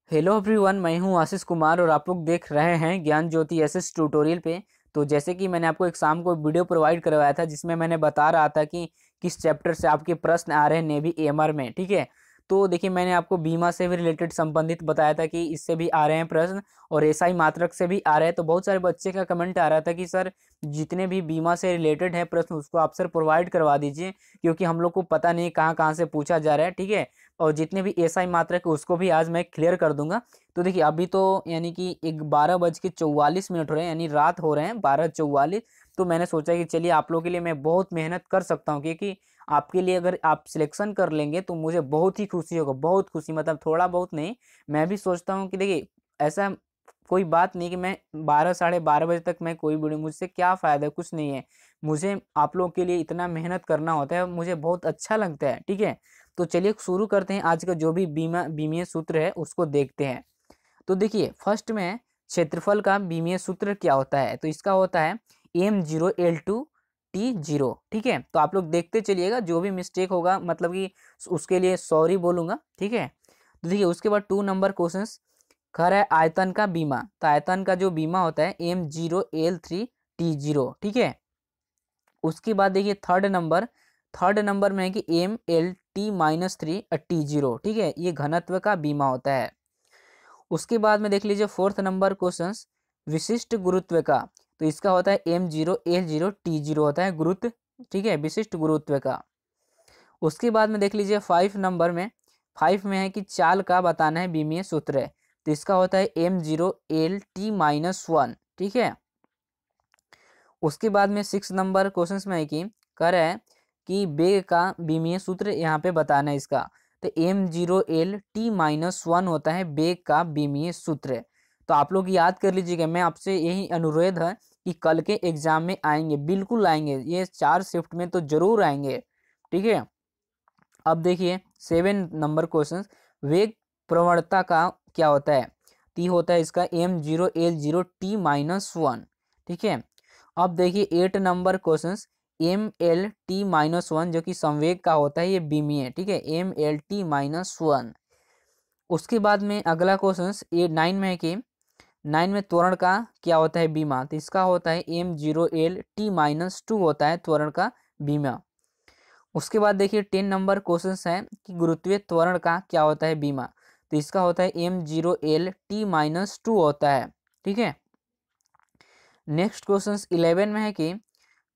Hello everyone, मैं हूं आशीष कुमार और आप लोग देख रहे हैं ज्ञान ज्योति एसएस ट्यूटोरियल पे। तो जैसे कि मैंने आपको एक शाम को वीडियो प्रोवाइड करवाया था जिसमें मैंने बता रहा था कि किस चैप्टर से आपके प्रश्न आ रहे हैं नेवी एएमआर में। ठीक है, तो देखिए मैंने आपको बीमा से भी रिलेटेड संबंधित बताया था कि इससे भी आ रहे हैं प्रश्न और एसआई मात्रक से भी आ रहे हैं। तो बहुत सारे बच्चे का कमेंट आ रहा था कि सर जितने भी बीमा से रिलेटेड है प्रश्न उसको आप सर प्रोवाइड करवा दीजिए, क्योंकि हम लोग को पता नहीं कहाँ कहाँ से पूछा जा रहा है। ठीक है, और जितने भी एसआई मात्रक है उसको भी आज मैं क्लियर कर दूंगा। तो देखिए अभी तो यानी कि 12:44 हो रहे हैं, यानी रात हो रहे हैं 12:44। तो मैंने सोचा कि चलिए आप लोगों के लिए मैं बहुत मेहनत कर सकता हूँ, क्योंकि आपके लिए अगर आप सिलेक्शन कर लेंगे तो मुझे बहुत ही खुशी होगा, बहुत खुशी, मतलब थोड़ा बहुत नहीं। मैं भी सोचता हूँ कि देखिए ऐसा कोई बात नहीं कि मैं 12 साढ़े 12 बजे तक मैं कोई वीडियो, मुझसे क्या फ़ायदा है, कुछ नहीं है। मुझे आप लोगों के लिए इतना मेहनत करना होता है, मुझे बहुत अच्छा लगता है। ठीक है, तो चलिए शुरू करते हैं। आज का जो भी बीमीय सूत्र है उसको देखते हैं। तो देखिए फर्स्ट में क्षेत्रफल का बीमीय सूत्र क्या होता है, तो इसका होता है M0L2T0। ठीक है, तो आप लोग देखते चलिएगा, जो भी मिस्टेक होगा मतलब कि उसके लिए सॉरी बोलूँगा। ठीक है, तो देखिए उसके बाद 2 नंबर क्वेश्चन कर है आयतन का बीमा। तो आयतन का जो बीमा होता है M0L3T0। ठीक है, उसके बाद देखिए थर्ड नंबर में है कि MLT-3T0। ठीक है, ये घनत्व का बीमा होता है। उसके बाद में देख लीजिए 4th नंबर क्वेश्चन विशिष्ट गुरुत्व का। तो इसका होता है M0L0T0 होता है गुरुत्व। ठीक है, विशिष्ट गुरुत्व का। उसके बाद में देख लीजिए 5 में है कि चाल का बताना है बीमीय सूत्र है। तो इसका होता है M0L-T-1। ठीक है, उसके बाद में 6 नंबर क्वेश्चन में है कि कर है कि वेग का बीमीय सूत्र यहाँ पे बताना है इसका। तो M0L-T-1 होता है वेग का बीमीय सूत्र। तो आप लोग याद कर लीजिएगा, मैं आपसे यही अनुरोध है कि कल के एग्जाम में आएंगे, बिल्कुल आएंगे, ये 4 शिफ्ट में तो जरूर आएंगे। ठीक है, अब देखिए 7 नंबर क्वेश्चन वेग प्रवणता का क्या होता है। टी होता है इसका M0L0T-1। ठीक है, अब देखिए 8 नंबर क्वेश्चन MLT-1 जो कि संवेग का होता है, ये बीमीय। ठीक है, MLT-1। उसके बाद में अगला क्वेश्चन ये 9 में है कि 9 में त्वरण का क्या होता है बीमा। तो इसका होता है M0L-T-2 होता है त्वरण का बीमा। उसके बाद देखिए 10 नंबर क्वेश्चन है कि गुरुत्वीय त्वरण का क्या होता है बीमा। तो इसका होता है M0L-T-2 होता है। ठीक है, नेक्स्ट क्वेश्चन 11 में है कि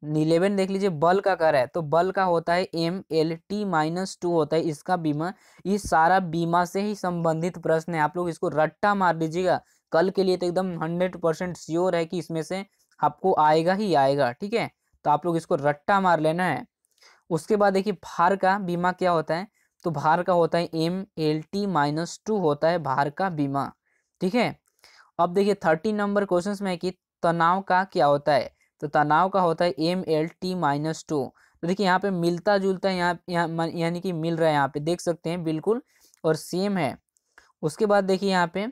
11 देख लीजिए बल का कर है। तो बल का होता है MLT-2 होता है इसका बीमा। ये सारा बीमा से ही संबंधित प्रश्न है, आप लोग इसको रट्टा मार लीजिएगा। कल के लिए तो एकदम 100% श्योर है कि इसमें से आपको आएगा ही आएगा। ठीक है, तो आप लोग इसको रट्टा मार लेना है। उसके बाद देखिए भार का बीमा क्या होता है। तो भार का होता है MLT-2 होता है भार का बीमा। ठीक है, अब देखिए 13 नंबर क्वेश्चन में कि तनाव का क्या होता है। तो तनाव का होता है MLT-2। तो देखिए यहाँ पे मिलता जुलता है, यानी कि मिल रहा है, यहाँ पे देख सकते हैं बिल्कुल और सेम है। उसके बाद देखिए यहाँ पे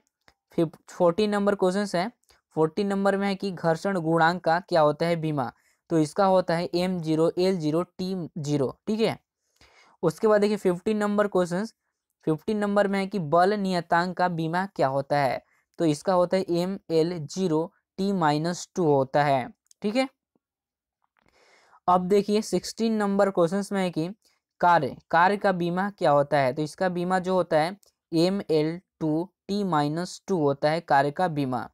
14 नंबर क्वेश्चन है। 14 नंबर में है कि घर्षण गुणांक का क्या होता है बीमा। तो इसका होता है M0L0T0। ठीक है, उसके बाद देखिए 15 नंबर क्वेश्चन 15 नंबर में है कि बल नियतांक का बीमा क्या होता है। तो इसका होता है ML0T-2 होता है। ठीक है, अब देखिए 16 नंबर क्वेश्चन में है कि कार्य का बीमा क्या होता है। तो इसका बीमा जो होता है ML2T-2 होता है कार्य का बीमा।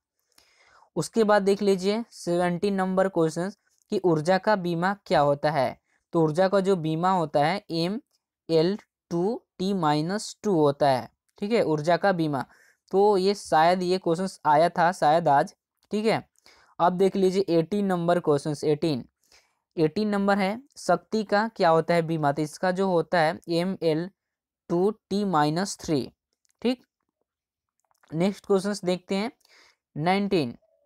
उसके बाद देख लीजिए 17 नंबर क्वेश्चन कि ऊर्जा का बीमा क्या होता है। तो ऊर्जा का जो बीमा होता है ML2T-2 होता है। ठीक है, ऊर्जा का बीमा। तो ये शायद ये क्वेश्चन आया था शायद आज। ठीक है, अब देख लीजिए 18 नंबर क्वेश्चन 18 नंबर है शक्ति का क्या होता है बीमा। तो इसका जो होता है ML2T-3। ठीक, नेक्स्ट क्वेश्चन देखते हैं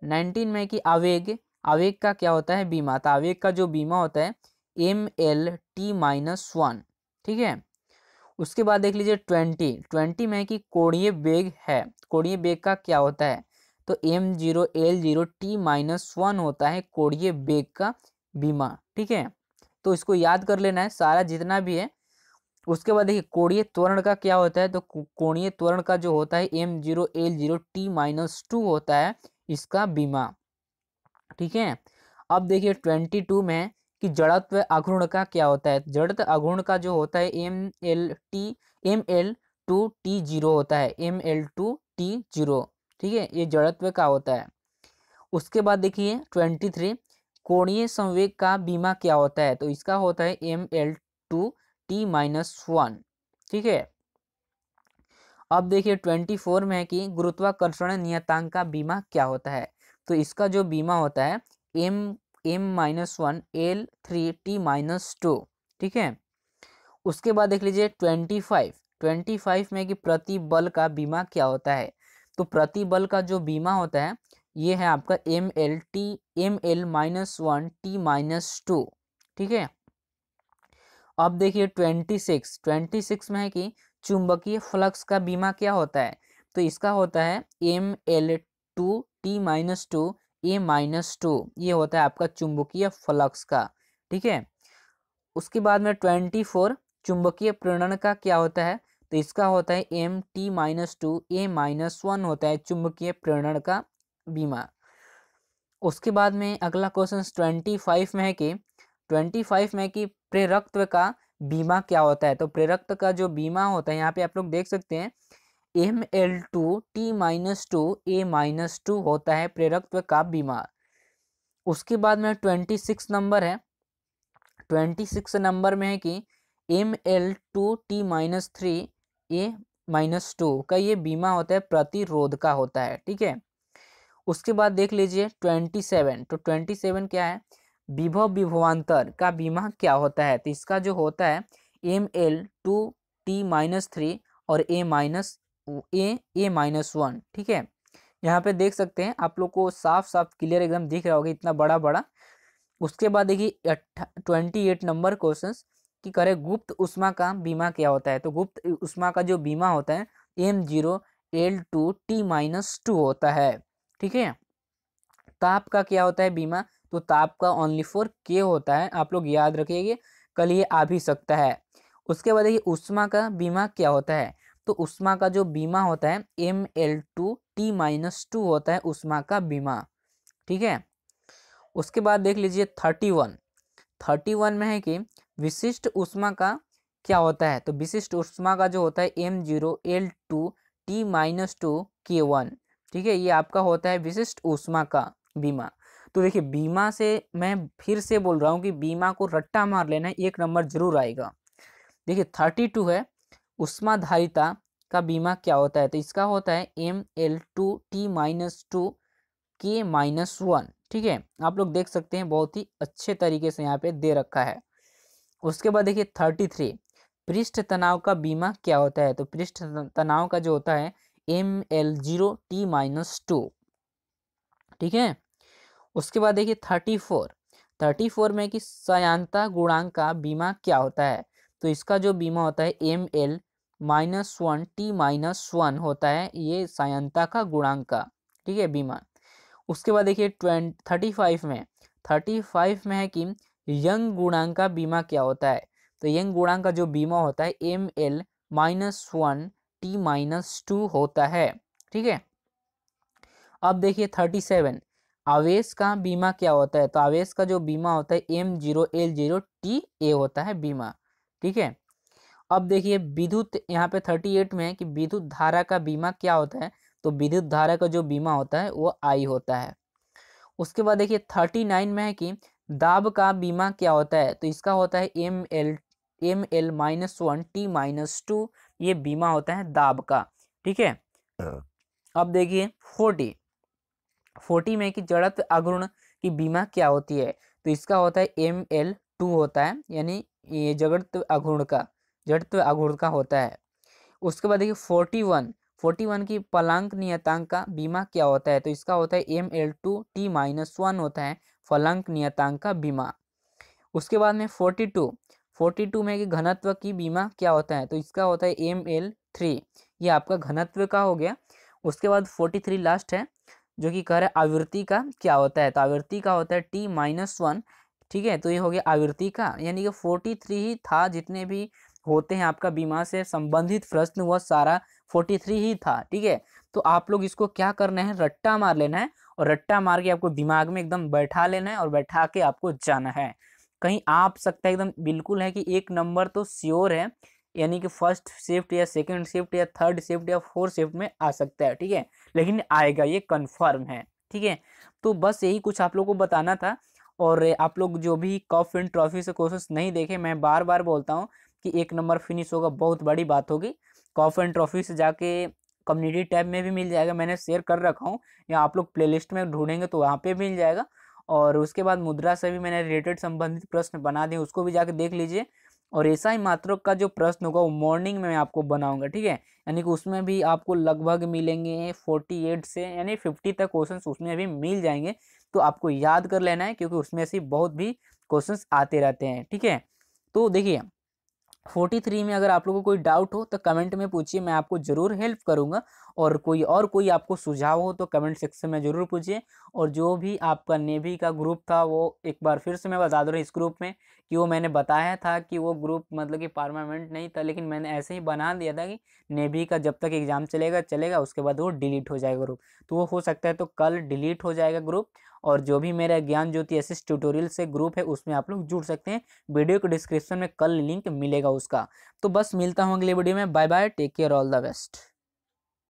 19 में कि आवेग आवेग का क्या होता है बीमा। तो आवेग का जो बीमा होता है MLT-1। ठीक है, उसके बाद देख लीजिए 20 में कि कोणीय वेग है। कोणीय वेग का क्या होता है। तो M0L0T-1 होता है कोणीय वेग का बीमा। ठीक है, तो इसको याद कर लेना है सारा जितना भी है। उसके बाद देखिए कोणीय त्वरण का क्या होता है, तो कोणीय त्वरण का जो होता है m0l0t-2 होता है इसका बीमा। ठीक है। अब देखिए 22 में कि जड़त्व आघूर्ण का क्या होता है, जड़त्व आघूर्ण का जो होता है ml2t0 होता है, ml2t0। ठीक है, ये जड़त्व का होता है। उसके बाद देखिए 23 कोणीय संवेग का बीमा क्या होता है, तो इसका होता है ml2t-1। ठीक है। अब देखिए 24 में है कि गुरुत्वाकर्षण नियतांक का बीमा क्या होता है, तो इसका जो बीमा होता है m-1l3t-2। ठीक है। उसके बाद देख लीजिए 25 में कि प्रतिबल का बीमा क्या होता है, तो प्रतिबल का जो बीमा होता है ये है आपका ml-1t-2। ठीक है। अब देखिए 26 में है कि चुंबकीय फ्लक्स का बीमा क्या होता है, तो इसका होता है ml2t-2a-2। ये होता है आपका चुंबकीय फ्लक्स का। ठीक है। उसके बाद में 24 चुंबकीय प्रेरण का क्या होता है, तो इसका होता है mt-2a-1 होता है चुंबकीय प्रेरण का बीमा। उसके बाद में अगला क्वेश्चन 25 में कि प्रेरकत्व का बीमा क्या होता है, तो प्रेरकत्व का जो बीमा होता है यहाँ पे आप लोग देख सकते हैं ml2t-2a-2 होता है प्रेरकत्व का बीमा। उसके बाद में 26 नंबर है, 26 नंबर में है कि ml2t-3a-2 का ये बीमा होता है प्रतिरोध का होता है। ठीक है। उसके बाद देख लीजिए 27, तो 27 क्या है, विभव विभवांतर का बीमा क्या होता है, तो इसका जो होता है ml2t-3 और a-1। ठीक है। यहाँ पे देख सकते हैं आप लोग को साफ साफ क्लियर एकदम दिख रहा होगा इतना बड़ा बड़ा। उसके बाद देखिए 28 नंबर क्वेश्चन कि करे गुप्त उष्मा का बीमा क्या होता है, तो गुप्त उष्मा का जो बीमा होता है m0l2t-2 होता है। ठीक है। ताप का क्या होता है बीमा, तो ताप का ओनली फॉर के होता है, आप लोग याद रखिएगा, कल ये आ भी सकता है। उसके बाद देखिए उष्मा का बीमा क्या होता है, तो उष्मा का जो बीमा होता है ml2t-2 होता है उष्मा का बीमा। ठीक है। उसके बाद देख लीजिए 31 में है कि विशिष्ट उष्मा का क्या होता है, तो विशिष्ट उष्मा का जो होता है m0l2t-2k1। ठीक है, ये आपका होता है विशिष्ट उष्मा का बीमा। तो देखिए बीमा से मैं फिर से बोल रहा हूँ कि बीमा को रट्टा मार लेना, एक नंबर जरूर आएगा। देखिए 32 है उष्माधारिता का बीमा क्या होता है, तो इसका होता है ml2t-2k-1। ठीक है, आप लोग देख सकते हैं बहुत ही अच्छे तरीके से यहाँ पे दे रखा है। उसके बाद देखिए 33 पृष्ठ तनाव का बीमा क्या होता है, तो पृष्ठ तनाव का जो होता है ml0t-2। ठीक है। उसके बाद देखिए 34 में कि सयांता गुणांक का बीमा क्या होता है, तो इसका जो बीमा होता है ml-1t-1 होता है ये सयांता का गुणांक का। ठीक है, बीमा। उसके बाद देखिए 35 में है कि यंग गुणांक का बीमा क्या होता है, तो यंग गुणांक का जो बीमा होता है ml-1t-2 होता है। ठीक है। अब देखिए 37 आवेश का बीमा क्या होता है, तो आवेश का जो बीमा होता है m0l0ta होता है बीमा। ठीक है। अब देखिए विद्युत यहाँ पे 38 में है कि विद्युत धारा का बीमा क्या होता है, तो विद्युत धारा का जो बीमा होता है वो I होता है। उसके बाद देखिए 39 में है कि दाब का बीमा क्या होता है, तो इसका होता है ml-1t-2 ये बीमा होता है दाब का। ठीक है। अब देखिए 40 में कि जड़त्व आघूर्ण की बीमा क्या होती है, तो इसका होता है ml2 होता है, यानी ये जड़त्व आघूर्ण का होता है। उसके बाद देखिए 41 की फलांक नियतांक का बीमा क्या होता है, तो इसका होता है ml2t-1 होता है फलांक नियतांक का बीमा। उसके बाद में 42 में कि घनत्व की बीमा क्या होता है, तो इसका होता है ml3, ये आपका घनत्व का हो गया। उसके बाद 43 लास्ट है जो कि कह रहा है आवृत्ति का क्या होता है, तो आवृत्ति का होता है t-1। ठीक है, तो ये हो गया आवृत्ति का, यानी कि 43 ही था जितने भी होते हैं आपका बीमा से संबंधित प्रश्न वह सारा 43 ही था। ठीक है, तो आप लोग इसको क्या करना है, रट्टा मार लेना है और रट्टा मार के आपको दिमाग में एकदम बैठा लेना है और बैठा के आपको जाना है। कहीं आप सकता है एकदम बिल्कुल है कि एक नंबर तो श्योर है, यानी कि फर्स्ट शिफ्ट या सेकंड शिफ्ट या थर्ड शिफ्ट या फोर्थ शिफ्ट में आ सकता है। ठीक है, लेकिन आएगा, ये कंफर्म है। ठीक है, तो बस यही कुछ आप लोगों को बताना था। और आप लोग जो भी कप विन ट्रॉफी से क्वेश्चंस नहीं देखे, मैं बार बार बोलता हूँ कि 1 नंबर फिनिश होगा, बहुत बड़ी बात होगी। कप विन ट्रॉफी से जाके कम्युनिटी टैब में भी मिल जाएगा, मैंने शेयर कर रखा हूँ, या आप लोग प्लेलिस्ट में ढूंढेंगे तो वहाँ पे मिल जाएगा। और उसके बाद मुद्रा से भी मैंने रिलेटेड संबंधित प्रश्न बना दिए, उसको भी जाके देख लीजिए। और ऐसा ही मात्रक का जो प्रश्न होगा वो मॉर्निंग में मैं आपको बनाऊंगा। ठीक है, यानी कि उसमें भी आपको लगभग मिलेंगे 48 से यानी 50 तक क्वेश्चंस उसमें भी मिल जाएंगे। तो आपको याद कर लेना है, क्योंकि उसमें से बहुत भी क्वेश्चंस आते रहते हैं। ठीक है, तो देखिए 43 में अगर आप लोगों को कोई डाउट हो तो कमेंट में पूछिए, मैं आपको जरूर हेल्प करूंगा। और कोई आपको सुझाव हो तो कमेंट सेक्शन में जरूर पूछिए। और जो भी आपका नेवी का ग्रुप था, वो एक बार फिर से मैं बता दूँ इस ग्रुप में कि वो मैंने बताया था कि वो ग्रुप मतलब कि परमानेंट नहीं था, लेकिन मैंने ऐसे ही बना दिया था कि नेवी का जब तक एग्जाम चलेगा चलेगा, उसके बाद वो डिलीट हो जाएगा ग्रुप। तो वो हो सकता है तो कल डिलीट हो जाएगा ग्रुप। और जो भी मेरा ज्ञान ज्योति एसिस्ट ट्यूटोरियल से ग्रुप है उसमें आप लोग जुड़ सकते हैं। वीडियो के डिस्क्रिप्शन में कल लिंक मिलेगा उसका। तो बस मिलता हूँ अगले वीडियो में, bye bye, take care, all the best.